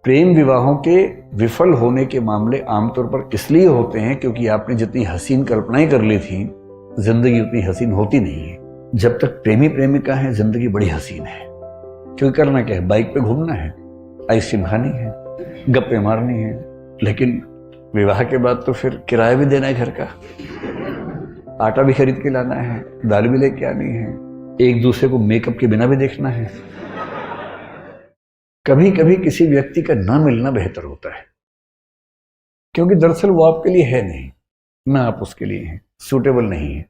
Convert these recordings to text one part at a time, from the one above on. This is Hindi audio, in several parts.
प्रेम विवाहों के विफल होने के मामले आमतौर पर इसलिए होते हैं क्योंकि आपने जितनी हसीन कल्पनाएं कर ली थी, जिंदगी उतनी हसीन होती नहीं है। जब तक प्रेमी प्रेमिका है, जिंदगी बड़ी हसीन है। क्योंकि करना क्या है, बाइक पे घूमना है, आइसक्रीम खानी है, गप्पे मारनी है। लेकिन विवाह के बाद तो फिर किराया भी देना है घर का, आटा भी खरीद के लाना है, दाल भी लेके आनी है, एक दूसरे को मेकअप के बिना भी देखना है। कभी कभी किसी व्यक्ति का ना मिलना बेहतर होता है, क्योंकि दरअसल वो आपके लिए है नहीं, ना आप उसके लिए हैं, सूटेबल नहीं है।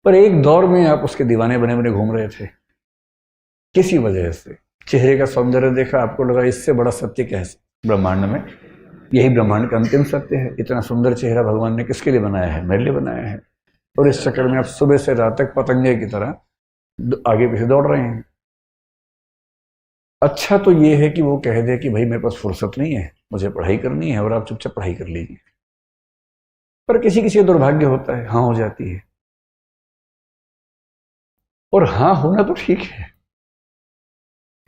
पर एक दौर में आप उसके दीवाने बने बने घूम रहे थे। किसी वजह से चेहरे का सौंदर्य देखा, आपको लगा इससे बड़ा सत्य क्या है ब्रह्मांड में, यही ब्रह्मांड का अंतिम सत्य है। इतना सुंदर चेहरा भगवान ने किसके लिए बनाया है? मेरे लिए बनाया है। और इस चक्कर में आप सुबह से रात तक पतंगे की तरह आगे पीछे दौड़ रहे हैं। अच्छा तो ये है कि वो कह दे कि भाई मेरे पास फुर्सत नहीं है, मुझे पढ़ाई करनी है, और आप चुपचाप पढ़ाई कर लीजिए। पर किसी किसी का दुर्भाग्य होता है, हाँ हो जाती है। और हाँ होना तो ठीक है।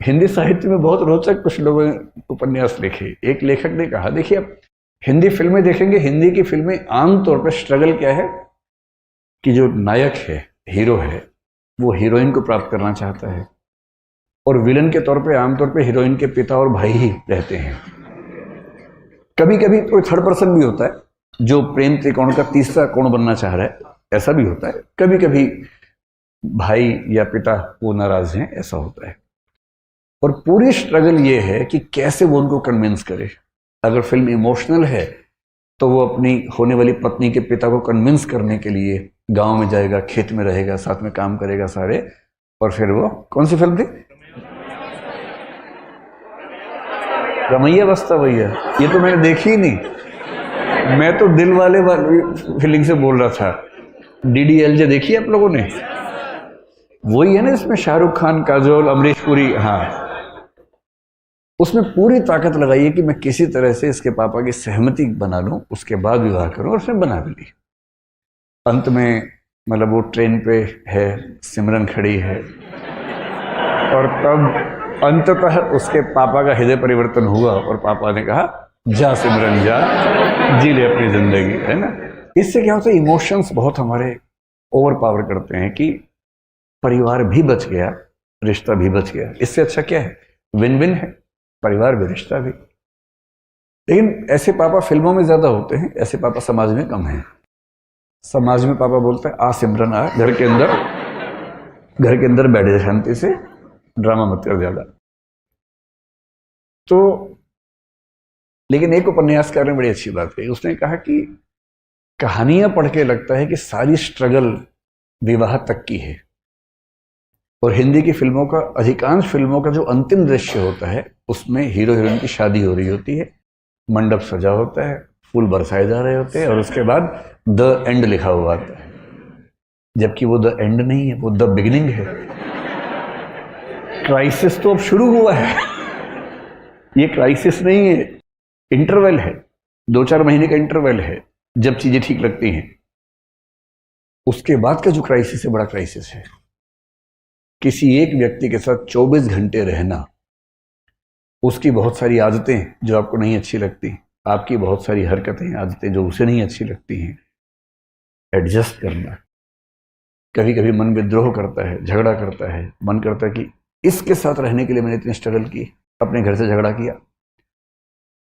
हिंदी साहित्य में बहुत रोचक कुछ लोगों ने उपन्यास लिखे। एक लेखक ने कहा, देखिए आप हिंदी फिल्में देखेंगे, हिंदी की फिल्में आमतौर पर स्ट्रगल क्या है कि जो नायक है, हीरो है, वो हीरोइन को प्राप्त करना चाहता है, और विलन के तौर पे आमतौर पे हीरोइन के पिता और भाई ही रहते हैं। कभी कभी कोई थर्ड पर्सन भी होता है जो प्रेम त्रिकोण का तीसरा कोण बनना चाह रहा है, ऐसा भी होता है। कभी कभी भाई या पिता वो नाराज हैं, ऐसा होता है। और पूरी स्ट्रगल ये है कि कैसे वो उनको कन्विंस करे। अगर फिल्म इमोशनल है तो वो अपनी होने वाली पत्नी के पिता को कन्विंस करने के लिए गांव में जाएगा, खेत में रहेगा, साथ में काम करेगा सारे, और फिर वो कौन सी फिल्म थी? रमैया बस्ता भैया। ये तो मैंने देखी ही नहीं, मैं तो दिल वाले फीलिंग से बोल रहा था। DDLJ देखी है आप लोगों ने? वही है ना, इसमें शाहरुख खान, काजोल, अमरीश पुरी। हाँ, उसमें पूरी ताकत लगाई है कि मैं किसी तरह से इसके पापा की सहमति बना लूं, उसके बाद विवाह करूं, और उसने बना भी ली। अंत में मतलब वो ट्रेन पे है, सिमरन खड़ी है, और तब अंततः उसके पापा का हृदय परिवर्तन हुआ और पापा ने कहा, जा सिमरन जा, जी ले अपनी जिंदगी, है ना। इससे क्या होता है, इमोशंस बहुत हमारे ओवर पावर करते हैं कि परिवार भी बच गया, रिश्ता भी बच गया। इससे अच्छा क्या है? विन विन है, परिवार भी, रिश्ता भी। लेकिन ऐसे पापा फिल्मों में ज्यादा होते हैं, ऐसे पापा समाज में कम हैं। समाज में पापा बोलते हैं, आ सिमरन आ, घर के अंदर बैठ जा शांति से, ड्रामा मत कर ज्यादा। तो लेकिन एक उपन्यासकार ने बड़ी अच्छी बात कही। उसने कहा कि कहानियां पढ़ के लगता है कि सारी स्ट्रगल विवाह तक की है, और हिंदी की फिल्मों का, अधिकांश फिल्मों का जो अंतिम दृश्य होता है उसमें हीरो हीरोइन की शादी हो रही होती है, मंडप सजा होता है, फूल बरसाए जा रहे होते हैं, और उसके बाद द एंड लिखा हुआ आता है। जबकि वो द एंड नहीं है, वो द बिगिनिंग है। क्राइसिस तो अब शुरू हुआ है। ये क्राइसिस नहीं है, इंटरवल है, 2-4 महीने का इंटरवल है जब चीजें ठीक लगती हैं। उसके बाद का जो क्राइसिस है, बड़ा क्राइसिस है। किसी एक व्यक्ति के साथ 24 घंटे रहना, उसकी बहुत सारी आदतें जो आपको नहीं अच्छी लगती, आपकी बहुत सारी हरकतें, आदतें जो उसे नहीं अच्छी लगती हैं, एडजस्ट करना। कभी कभी मन विद्रोह करता है, झगड़ा करता है, मन करता है कि इसके साथ रहने के लिए मैंने इतनी स्ट्रगल की, अपने घर से झगड़ा किया।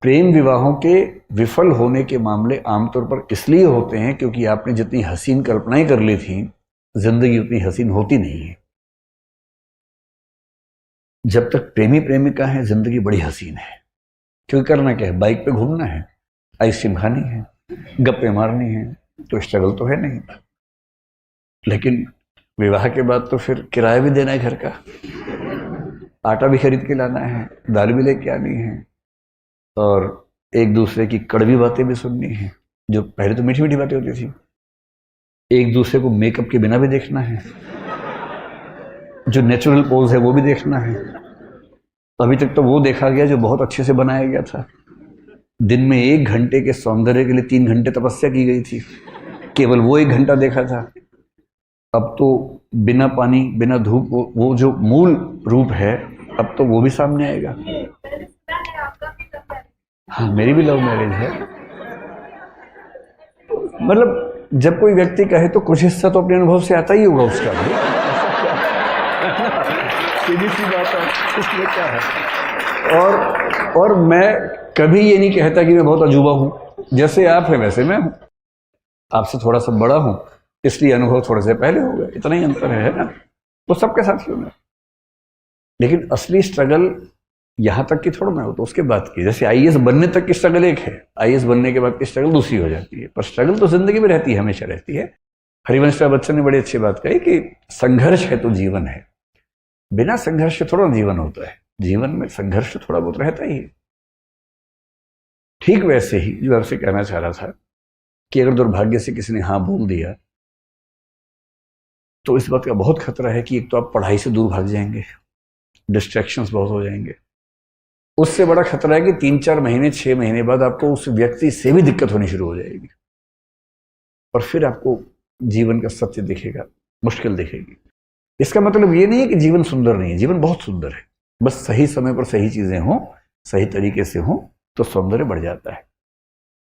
प्रेम विवाहों के विफल होने के मामले आमतौर पर इसलिए होते हैं क्योंकि आपने जितनी हसीन कल्पनाएं कर ली थी, जिंदगी उतनी हसीन होती नहीं है। जब तक प्रेमी प्रेमिका है, जिंदगी बड़ी हसीन है। क्योंकि करना क्या है, बाइक पे घूमना है, आइसक्रीम खानी है, गप्पे मारनी है, तो स्ट्रगल तो है नहीं। लेकिन विवाह के बाद तो फिर किराया भी देना है घर का, आटा भी खरीद के लाना है, दाल भी लेके आनी है, और एक दूसरे की कड़वी बातें भी सुननी है। जो पहले तो मीठी मीठी बातें होती थी, एक दूसरे को मेकअप के बिना भी देखना है, जो नेचुरल पोज है वो भी देखना है। अभी तक तो वो देखा गया जो बहुत अच्छे से बनाया गया था। दिन में 1 घंटे के सौंदर्य के लिए 3 घंटे तपस्या की गई थी, केवल वो 1 घंटा देखा था। अब तो बिना पानी, बिना धूप, वो जो मूल रूप है, अब तो वो भी सामने आएगा। हाँ, मेरी भी लव मैरिज है। मतलब जब कोई व्यक्ति कहे तो कुछ हिस्सा तो अपने अनुभव से आता ही होगा उसका भी। सीधी सी बात है, इसमें क्या है। और मैं कभी ये नहीं कहता कि मैं बहुत अजूबा हूं। जैसे आप हैं वैसे मैं हूं, आपसे थोड़ा सा बड़ा हूं, इसलिए अनुभव थोड़े से पहले हो गए, इतना ही अंतर है ना। तो सबके साथ ही होना। लेकिन असली स्ट्रगल यहां तक की थोड़ा ना हो, तो उसके बाद की, जैसे आईएएस बनने तक की स्ट्रगल एक है, आईएएस बनने के बाद की स्ट्रगल दूसरी हो जाती है। पर स्ट्रगल तो जिंदगी में रहती है, हमेशा रहती है। हरिवंश राय बच्चन ने बड़ी अच्छी बात कही कि संघर्ष है तो जीवन है। बिना संघर्ष थोड़ा जीवन होता है, जीवन में संघर्ष थोड़ा बहुत रहता ही है। ठीक वैसे ही जो आपसे कहना चाह रहा था कि अगर दुर्भाग्य से किसी ने हाँ बोल दिया तो इस बात का बहुत खतरा है कि एक तो आप पढ़ाई से दूर भाग जाएंगे, डिस्ट्रैक्शंस बहुत हो जाएंगे। उससे बड़ा खतरा है कि 3-4 महीने 6 महीने बाद आपको उस व्यक्ति से भी दिक्कत होनी शुरू हो जाएगी और फिर आपको जीवन का सत्य दिखेगा, मुश्किल दिखेगी। इसका मतलब ये नहीं है कि जीवन सुंदर नहीं है, जीवन बहुत सुंदर है। बस सही समय पर सही चीजें हों, सही तरीके से हों तो सौंदर्य बढ़ जाता है।